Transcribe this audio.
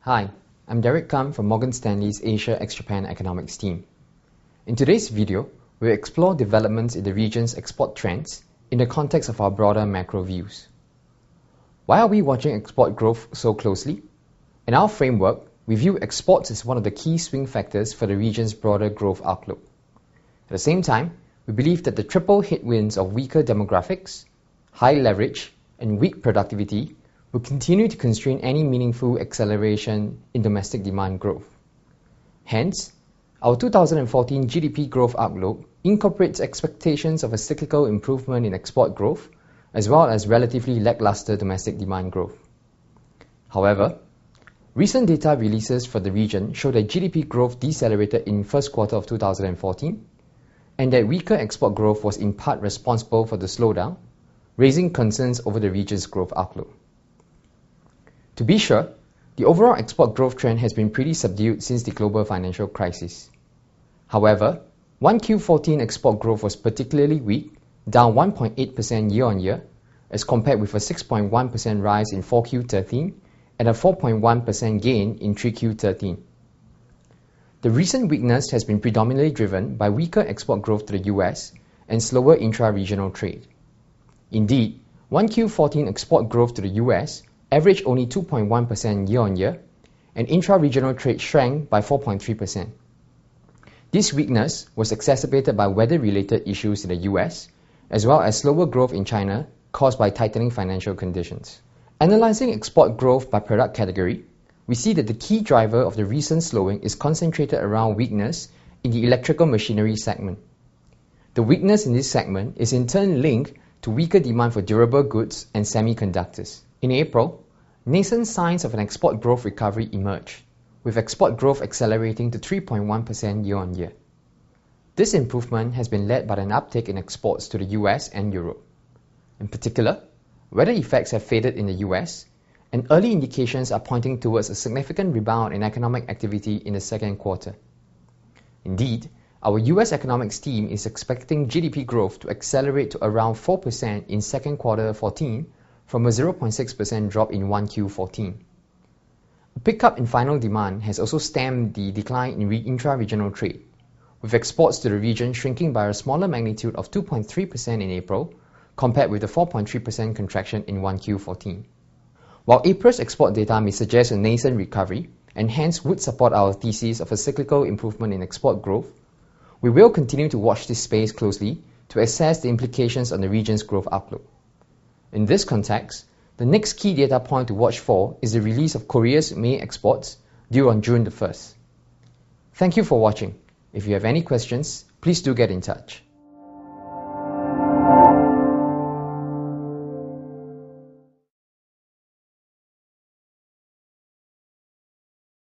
Hi, I'm Derek Kam from Morgan Stanley's Asia ex-Japan Economics team. In today's video, we'll explore developments in the region's export trends in the context of our broader macro views. Why are we watching export growth so closely? In our framework, we view exports as one of the key swing factors for the region's broader growth outlook. At the same time, we believe that the triple headwinds of weaker demographics, high leverage, and weak productivity will continue to constrain any meaningful acceleration in domestic demand growth. Hence, our 2014 GDP growth outlook incorporates expectations of a cyclical improvement in export growth, as well as relatively lackluster domestic demand growth. However, recent data releases for the region show that GDP growth decelerated in first quarter of 2014, and that weaker export growth was in part responsible for the slowdown, raising concerns over the region's growth outlook. To be sure, the overall export growth trend has been pretty subdued since the global financial crisis. However, 1Q14 export growth was particularly weak, down 1.8% year-on-year, as compared with a 6.1% rise in 4Q13 and a 4.1% gain in 3Q13. The recent weakness has been predominantly driven by weaker export growth to the US and slower intra-regional trade. Indeed, 1Q14 export growth to the US averaged only 2.1% year-on-year, and intra-regional trade shrank by 4.3%. This weakness was exacerbated by weather-related issues in the US, as well as slower growth in China caused by tightening financial conditions. Analyzing export growth by product category, we see that the key driver of the recent slowing is concentrated around weakness in the electrical machinery segment. The weakness in this segment is in turn linked to weaker demand for durable goods and semiconductors. In April, nascent signs of an export growth recovery emerged, with export growth accelerating to 3.1% year-on-year. This improvement has been led by an uptick in exports to the US and Europe. In particular, weather effects have faded in the US, and early indications are pointing towards a significant rebound in economic activity in the second quarter. Indeed, our US economics team is expecting GDP growth to accelerate to around 4% in second quarter 14 from a 0.6% drop in 1Q14. A pickup in final demand has also stemmed the decline in intra-regional trade, with exports to the region shrinking by a smaller magnitude of 2.3% in April, compared with the 4.3% contraction in 1Q14. While April's export data may suggest a nascent recovery, and hence would support our thesis of a cyclical improvement in export growth, we will continue to watch this space closely to assess the implications on the region's growth outlook. In this context, the next key data point to watch for is the release of Korea's May exports due on June the 1st. Thank you for watching. If you have any questions, please do get in touch.